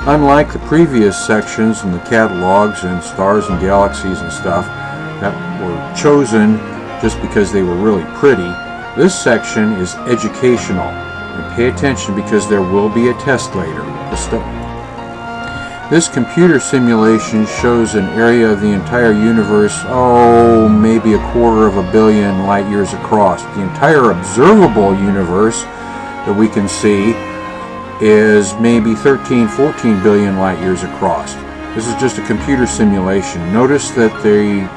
Unlike the previous sections in the catalogs and stars and galaxies and stuff that were chosen just because they were really pretty, this section is educational. And pay attention because there will be a test later. This computer simulation shows an area of the entire universe, maybe 250 million light years across. The entire observable universe that we can see is maybe 13-14 billion light years across. This is just a computer simulation. Notice that the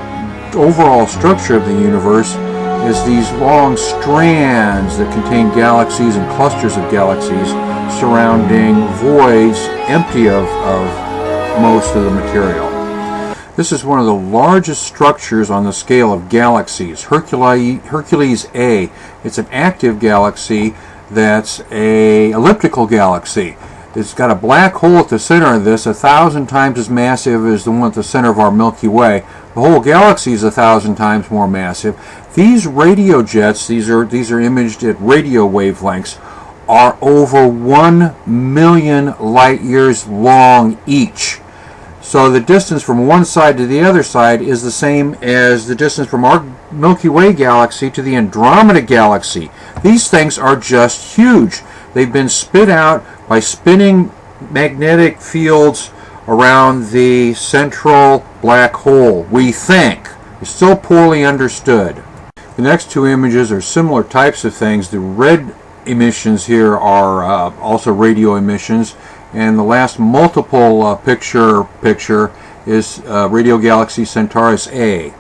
overall structure of the universe is these long strands that contain galaxies and clusters of galaxies surrounding voids empty of most of the material. This is one of the largest structures on the scale of galaxies, Hercules A. It's an active galaxy that's an elliptical galaxy. It's got a black hole at the center of this, 1,000 times as massive as the one at the center of our Milky Way. The whole galaxy is 1,000 times more massive. These radio jets, these are imaged at radio wavelengths, are over 1 million light years long each. So the distance from one side to the other side is the same as the distance from our Milky Way galaxy to the Andromeda galaxy. These things are just huge. They've been spit out by spinning magnetic fields around the central black hole, we think. It's still poorly understood. The next two images are similar types of things. The red emissions here are also radio emissions, and the last multiple picture is radio galaxy Centaurus A.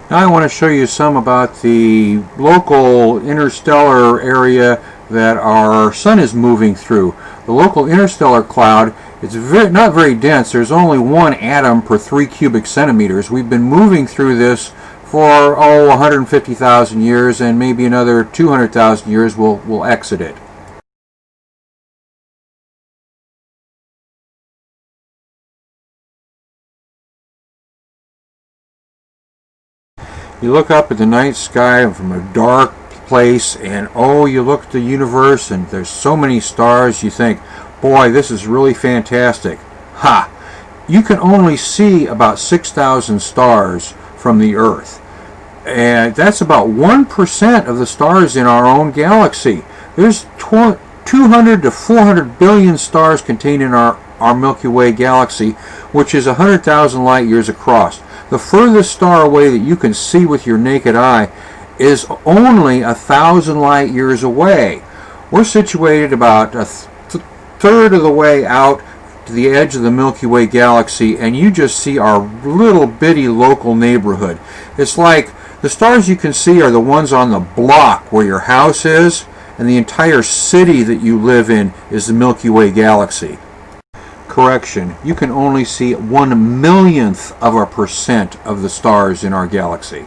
Now I want to show you some about the local interstellar area that our sun is moving through. The local interstellar cloud, it's not very dense. There's only one atom per 3 cubic centimeters. We've been moving through this for 150,000 years, and maybe another 200,000 years we'll exit it. You look up at the night sky from a dark place, and you look at the universe, and there's so many stars. You think, boy, this is really fantastic. Ha! You can only see about 6,000 stars from the Earth. And that's about 1% of the stars in our own galaxy. There's 200 to 400 billion stars contained in our Milky Way galaxy, which is 100,000 light years across. The furthest star away that you can see with your naked eye is only 1,000 light years away. We're situated about a third of the way out to the edge of the Milky Way galaxy, and you just see our little bitty local neighborhood. It's like the stars you can see are the ones on the block where your house is, and the entire city that you live in is the Milky Way galaxy. Correction, you can only see 1/1,000,000% of the stars in our galaxy.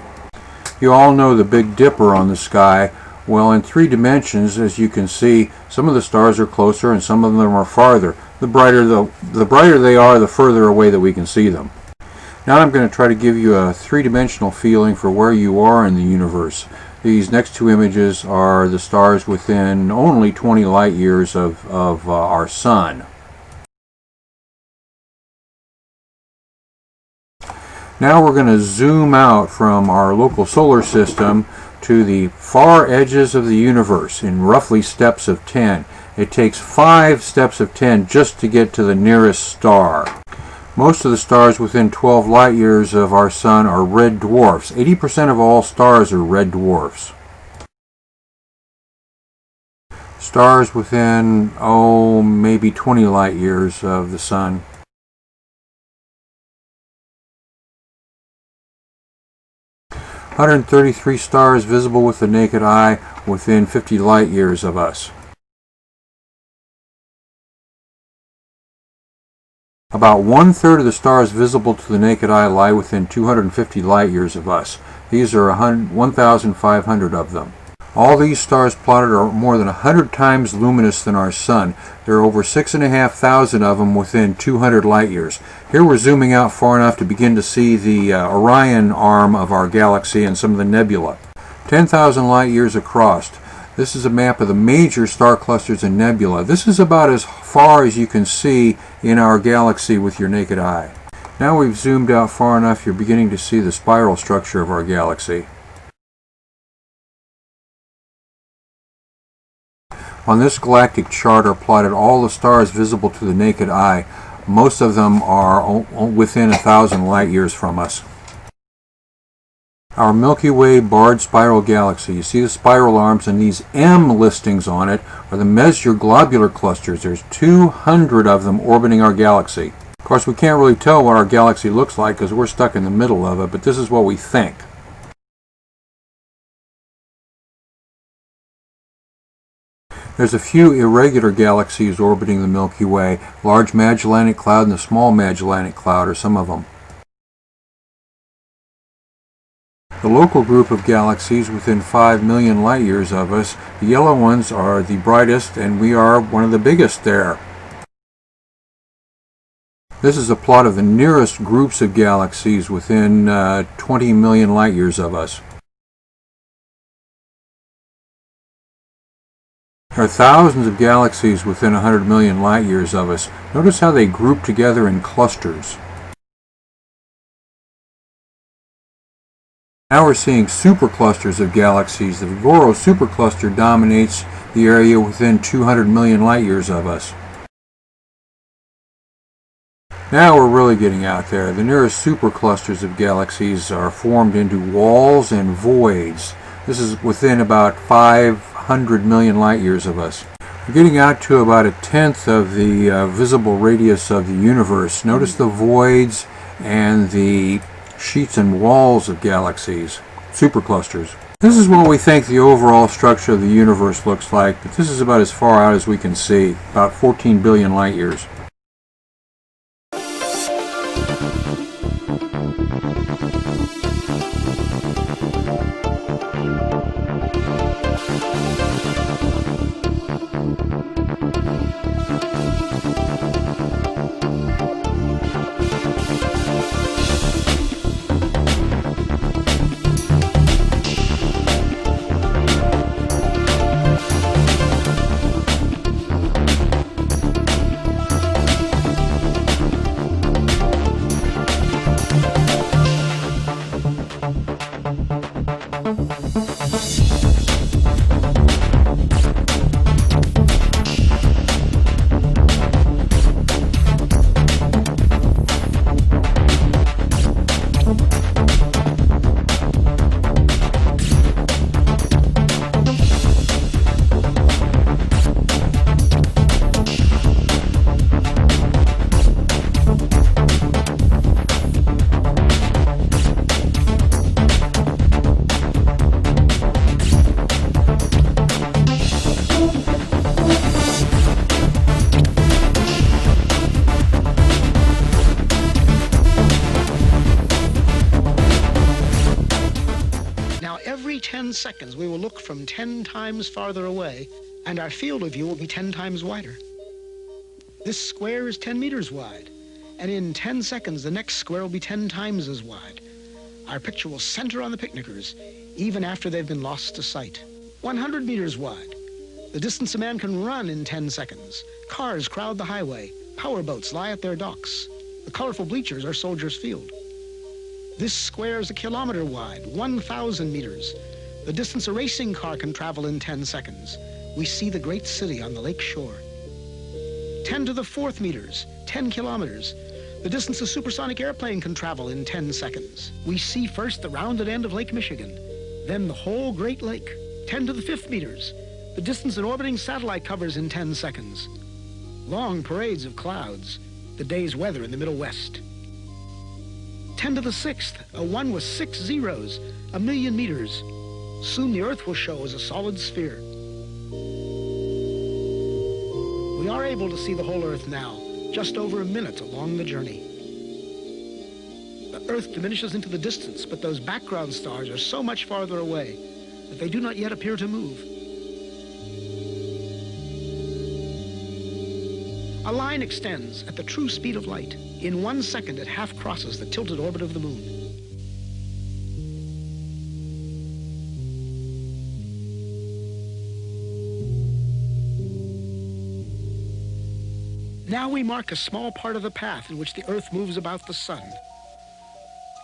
You all know the Big Dipper on the sky. Well, in 3 dimensions, as you can see, some of the stars are closer and some of them are farther. The brighter they are, the further away that we can see them. Now I'm going to try to give you a 3-dimensional feeling for where you are in the universe. These next 2 images are the stars within only 20 light years of our sun. Now we're going to zoom out from our local solar system to the far edges of the universe in roughly steps of 10. It takes 5 steps of 10 just to get to the nearest star. Most of the stars within 12 light years of our sun are red dwarfs. 80% of all stars are red dwarfs. Stars within, maybe 20 light years of the sun. "133 stars visible with the naked eye within 50 light years of us. About 1/3 of the stars visible to the naked eye lie within 250 light years of us. These are 1,500 of them. All these stars plotted are more than 100 times luminous than our sun. There are over 6,500 of them within 200 light years. Here we're zooming out far enough to begin to see the Orion arm of our galaxy and some of the nebula. 10,000 light years across. This is a map of the major star clusters and nebula. This is about as far as you can see in our galaxy with your naked eye. Now we've zoomed out far enough, you're beginning to see the spiral structure of our galaxy. On this galactic chart are plotted all the stars visible to the naked eye. Most of them are within 1,000 light years from us. Our Milky Way barred spiral galaxy. You see the spiral arms, and these M listings on it are the Messier globular clusters. There's 200 of them orbiting our galaxy. Of course, we can't really tell what our galaxy looks like because we're stuck in the middle of it, but this is what we think. There's a few irregular galaxies orbiting the Milky Way. Large Magellanic Cloud and the Small Magellanic Cloud are some of them. The local group of galaxies within 5 million light years of us, the yellow ones are the brightest, and we are one of the biggest there. This is a plot of the nearest groups of galaxies within 20 million light years of us. There are thousands of galaxies within 100 million light years of us. Notice how they group together in clusters. Now we're seeing superclusters of galaxies. The Vigoro supercluster dominates the area within 200 million light years of us. Now we're really getting out there. The nearest superclusters of galaxies are formed into walls and voids. This is within about 500 million light years of us. We're getting out to about 1/10 of the visible radius of the universe. Notice the voids and the sheets and walls of galaxies, superclusters. This is what we think the overall structure of the universe looks like, but this is about as far out as we can see, about 14 billion light years. Every 10 seconds, we will look from 10 times farther away, and our field of view will be 10 times wider. This square is 10 meters wide, and in 10 seconds, the next square will be 10 times as wide. Our picture will center on the picnickers, even after they've been lost to sight. 100 meters wide. The distance a man can run in 10 seconds. Cars crowd the highway. Powerboats lie at their docks. The colorful bleachers are Soldiers Field. This square is 1 kilometer wide, 1,000 meters. The distance a racing car can travel in 10 seconds. We see the great city on the lake shore. 10 to the 4th meters, 10 kilometers. The distance a supersonic airplane can travel in 10 seconds. We see first the rounded end of Lake Michigan, then the whole Great Lake. 10 to the 5th meters, the distance an orbiting satellite covers in 10 seconds. Long parades of clouds, the day's weather in the Middle West. 10 to the 6th, a 1 with 6 zeros, 1,000,000 meters. Soon the Earth will show as a solid sphere. We are able to see the whole Earth now, just over a minute along the journey. The Earth diminishes into the distance, but those background stars are so much farther away that they do not yet appear to move. A line extends at the true speed of light. In 1 second, it half crosses the tilted orbit of the moon. Now we mark a small part of the path in which the Earth moves about the Sun.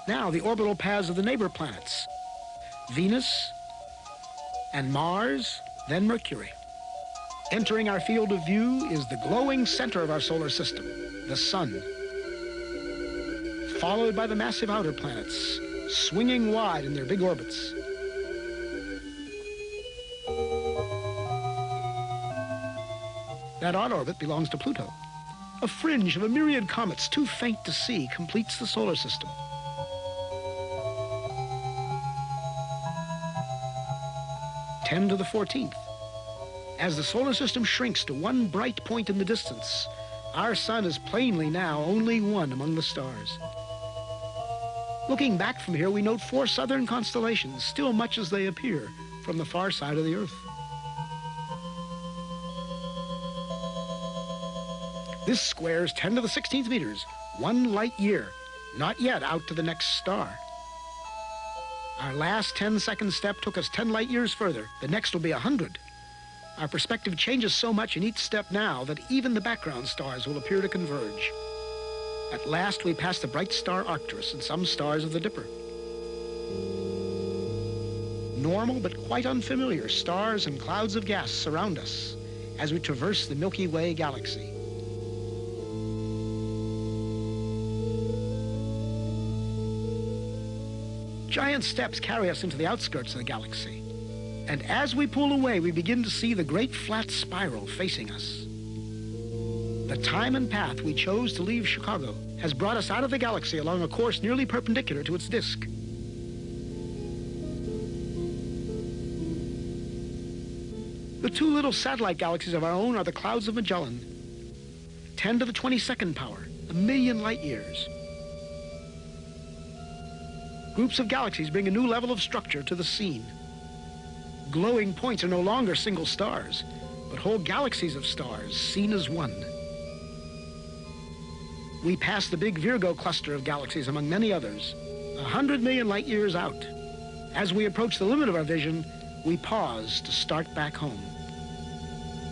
Now the orbital paths of the neighbor planets, Venus and Mars, then Mercury. Entering our field of view is the glowing center of our solar system, the Sun, followed by the massive outer planets, swinging wide in their big orbits. That odd orbit belongs to Pluto. A fringe of a myriad comets too faint to see completes the solar system. Ten to the 14th. As the solar system shrinks to one bright point in the distance, our sun is plainly now only one among the stars. Looking back from here, we note 4 southern constellations, still much as they appear from the far side of the Earth. This square is 10 to the 16th meters, 1 light year, not yet out to the next star. Our last 10-second step took us 10 light years further. The next will be 100. Our perspective changes so much in each step now that even the background stars will appear to converge. At last, we pass the bright star Arcturus and some stars of the Dipper. Normal but quite unfamiliar stars and clouds of gas surround us as we traverse the Milky Way galaxy. Giant steps carry us into the outskirts of the galaxy. And as we pull away, we begin to see the great flat spiral facing us. The time and path we chose to leave Chicago has brought us out of the galaxy along a course nearly perpendicular to its disk. The 2 little satellite galaxies of our own are the Clouds of Magellan, 10 to the 22nd power, 1,000,000 light years. Groups of galaxies bring a new level of structure to the scene. Glowing points are no longer single stars, but whole galaxies of stars seen as one. We pass the big Virgo cluster of galaxies among many others, 100 million light years out. As we approach the limit of our vision, we pause to start back home.